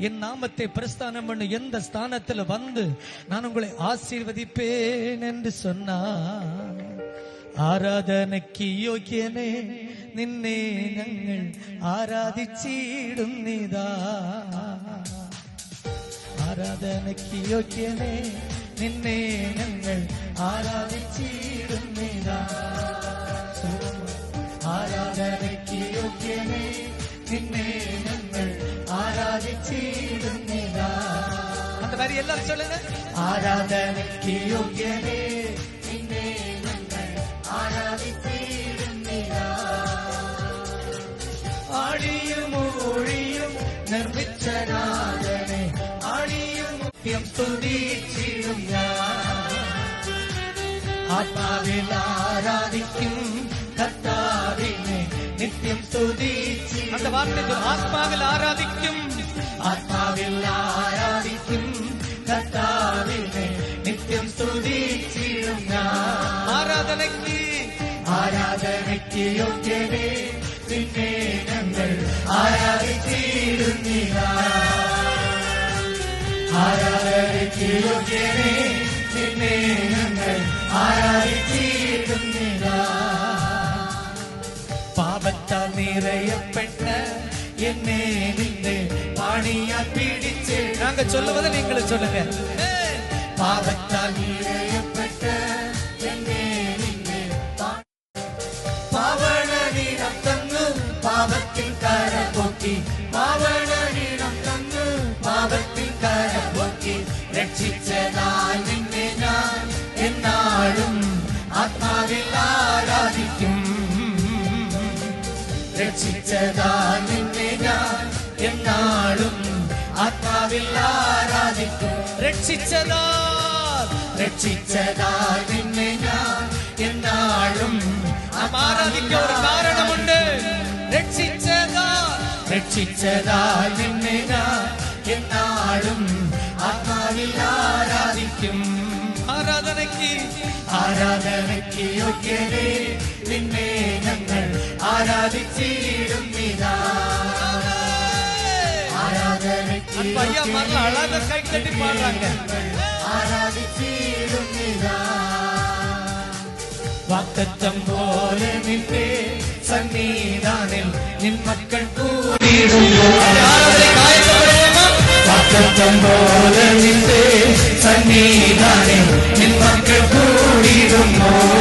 என் நாமத்தை பிரஸ்தானம் பண்ண எந்த ஸ்தானத்துல வந்து நான் உங்களை ஆசீர்வதிப்பேன் என்று சொன்னார். ആരാധനയ്ക്ക് യോഗ്യനെ നിന്നെ ഞങ്ങൾ ആരാധിച്ചിടുന്നിതാ. ആരാധനയ്ക്ക് യോഗ്യനെ നിന്നെ ഞങ്ങൾ ആരാധിച്ചിടുന്നിതാ. ആരാധനയ്ക്ക് യോഗ്യനെ നിന്നെ ഞങ്ങൾ ആരാധിച്ചിടുന്നിതാ. அந்த மாதிரி எல்லாரும் சொல்லுங்க. ആരാധനയ്ക്ക് യോഗ്യനെ നിന്നെ ആടിയും ഒഴിയും നിർമ്മിച്ചനാഥനെ ആടിയും നിത്യം സ്തുതിച്ചിടും ഞാൻ. ആത്മാവിൽ ആരാധിക്കും കർത്താവിനെ നിത്യം സ്തുതിച്ചിടും. அந்த வார்த்தை ஆத்மாவில் ஆராதிக்கும், ஆத்மாவில் ஆരാധിക്കും കർത്താവിനെ നിത്യം സ്തുതിച്ചിടും ഞാൻ. ആരാധനയ്ക്ക് യോഗ്യനെ നിന്നെ ഞങ്ങൾ ആരാധിച്ചിടുന്നിതാ. ആരാധനയ്ക്ക് യോഗ്യനെ നിന്നെ ഞങ്ങൾ ആരാധിച്ചിടുന്നിതാ. പാപത്താൽ നിറയപ്പെട്ട എന്നെ നിന്റെ പാണിയാൽ പിടിച്ച് நாங்க சொல்லுவதை நீங்களும் சொல்லுங்க. പാപത്താൽ നിറയപ്പെട്ട എന്നെ നിന്റെ പാവനീനം തന്നു പാപത്തിൽ കരപൊക്കി, പാവനീനം തന്നു പാപത്തിൽ കരപൊക്കി രക്ഷിച്ചതായി നിന്നെ ഞാൻ എന്നാളും ആത്മാവിൽ ആരാധിക്കും. രക്ഷിച്ചതായി നിന്നെ ഞാൻ എന്നാളും ആത്മാവിൽ ആരാധിക്കും. രക്ഷിച്ചതായി നിന്നെ ഞാൻ എന്നാളും ആരാധിക്കാൻ ഒരു കാരണമുണ്ട്. രക്ഷിച്ചതായി നിന്നെ ഞാൻ എന്നാളും ആത്മാവിൽ ആരാധിക്കും. ആരാധനയ്ക്ക് യോഗ്യനെ നിന്നെ ഞങ്ങൾ ആരാധിച്ചിടുന്നിതാ. ആരാധിച്ചിടുന്നിതാ. വാഗ്ദത്തം പോലെ നിന്റെ സന്നിധാനിൽ നിൻ മക്കൾ കൂടിയിടുമ്പോൾ, വാഗ്ദത്തം പോലെ നിന്റെ സന്നിധാനിൽ നിൻ മക്കൾ കൂടിയിടുമ്പോൾ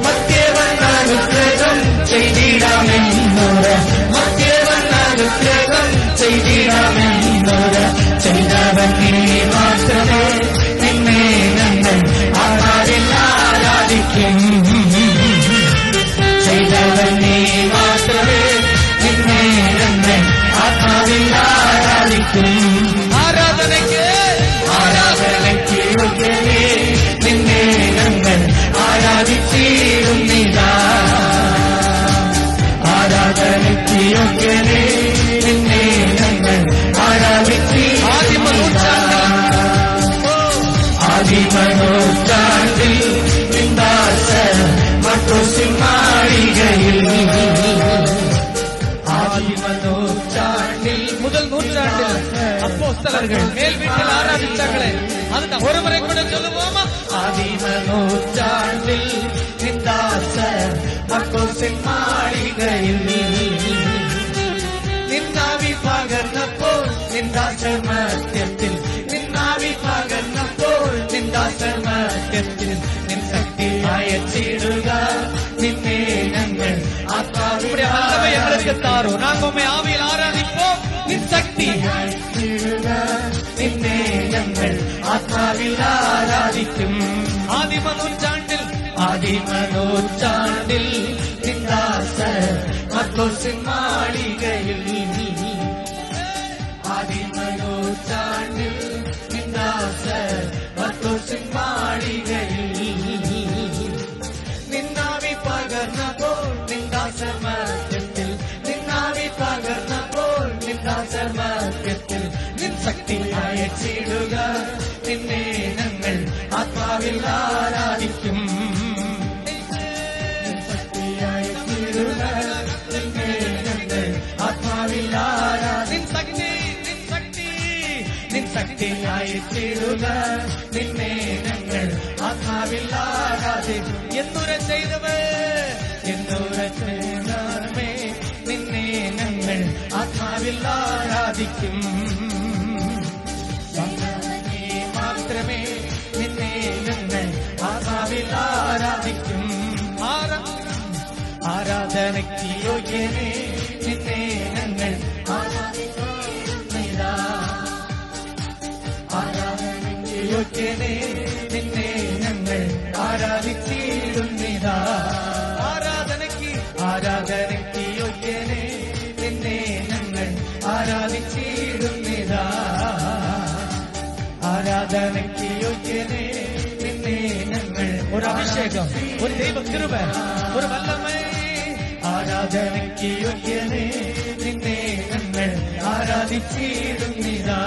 മധ്യവന്നാനുഗ്രഹം ചെയ്തിടാമെന്നോട്, മധ്യവന്നാനുഗ്രഹം ചെയ്തിടാമെന്നോട് ചെയ്തവൻ നീ മാത്രമേ നിന്നെ ഞങ്ങൾ ആരാധിക്കും. ചെയ്തവൻ നീ മാത്രമേ നിന്നെ ഞങ്ങൾ ആത്മാവിൽ ആരാധിക്കും. ആരാധനയ്ക്ക് യോഗ്യനെ നിന്നെ ഞങ്ങൾ ആരാധിച്ചിടുന്നിതാ. ആരാധനയ്ക്ക് യോഗ്യനെ നിന്നെ ഞങ്ങൾ ആരാധിച്ചിടുന്നിതാ. ആദിമനൂറ്റാണ്ടിൽ മറ്റൊസിൻ മാളികയിൽ, ആദിമനൂറ്റാണ്ടിൽ முதல் நூற்றாண்டில் அப்போஸ்தலர்கள் மேல் வீட்டில் ஆராதித்தார்களே, அதுதான் ஒரு முறை கூட சொல்லுவோமா? ആദിമനൂറ്റാണ്ടിൽ നിന്ദാസർ മറ്റൊസിൻ മാളികയിൽ നിന്നാവി പകർന്നപ്പോൾ നിന്ദാസർ മധ്യത്തിൽ, നിന്നാവി പകർന്നപ്പോൾ നിന്ദാസർ മധ്യത്തിൽ നിൻ ശക്തി അയച്ചിടുക നിന്നെ ഞങ്ങൾ ആത്മാവിൽ எங்களுக்கு தாரோ, நாங்க உம்மை ஆவியில் ஆராதிப்போம். நின் சக்தி அயச்சிடுக നിന്നെ ഞങ്ങൾ ആത്മാവിൽ ആരാധിക്കും. ആദിമനൂറ്റാണ്ടിൽ നിന്ദാസർ മറ്റൊസിൻ മാളികയിൽ, ആദിമനൂറ്റാണ്ടിൽ നിന്ദാസർ മറ്റൊസിൻ മാളികയിൽ നിന്നാവി പകർന്നപ്പോൾ നിന്ദാസർ മധ്യത്തിൽ, നിന്നാവി പകർന്നപ്പോൾ നിന്ദാസർ മധ്യത്തിൽ നിൻ ശക്തി അയച്ചിടുക നിന്നെ ഞങ്ങൾ ആത്മാവിൽ ആരാധിക്കും. ശക്തി അയച്ചിടുക നിന്നെ ഞങ്ങൾ ആത്മാവിൽ ആരാധിക്കും. ശക്തിയായിടുക നിന്നെ ഞങ്ങൾ ആത്മാവിൽ ആരാധിക്കും. എന്നുര ചെയ്തവേ നിന്നെ ഞങ്ങൾ ആത്മാവിൽ ആരാധിക്കും. നീ മാത്രമേ നിന്നെ ഞങ്ങൾ ആത്മാവിൽ ആരാധിക്കും. ആരാധനയ്ക്ക് യോഗ്യനേ നിന്നെ ഞങ്ങൾ ആരാധിക്കുന്നിതാ. ആരാധനയ്ക്ക് യോഗ്യനേ നിന്നെ ഞങ്ങൾ ആരാധിച്ചിടുന്നിതാ. ആരാധനയ്ക്ക് യോഗ്യനേ നിന്നെ ഞങ്ങൾ ആരാധിച്ചിടുന്നിതാ. ആരാധനയ്ക്ക് യോഗ്യനേ നിന്നെ ഞങ്ങൾ. ഒരു അഭിഷേകം, ഒരു ദൈവകൃപ, ഒരു വല്ലമേ. ആരാധനയ്ക്ക് യോഗ്യനേ നിന്നെ ഞങ്ങൾ ആരാധിച്ചിടുന്നിതാ.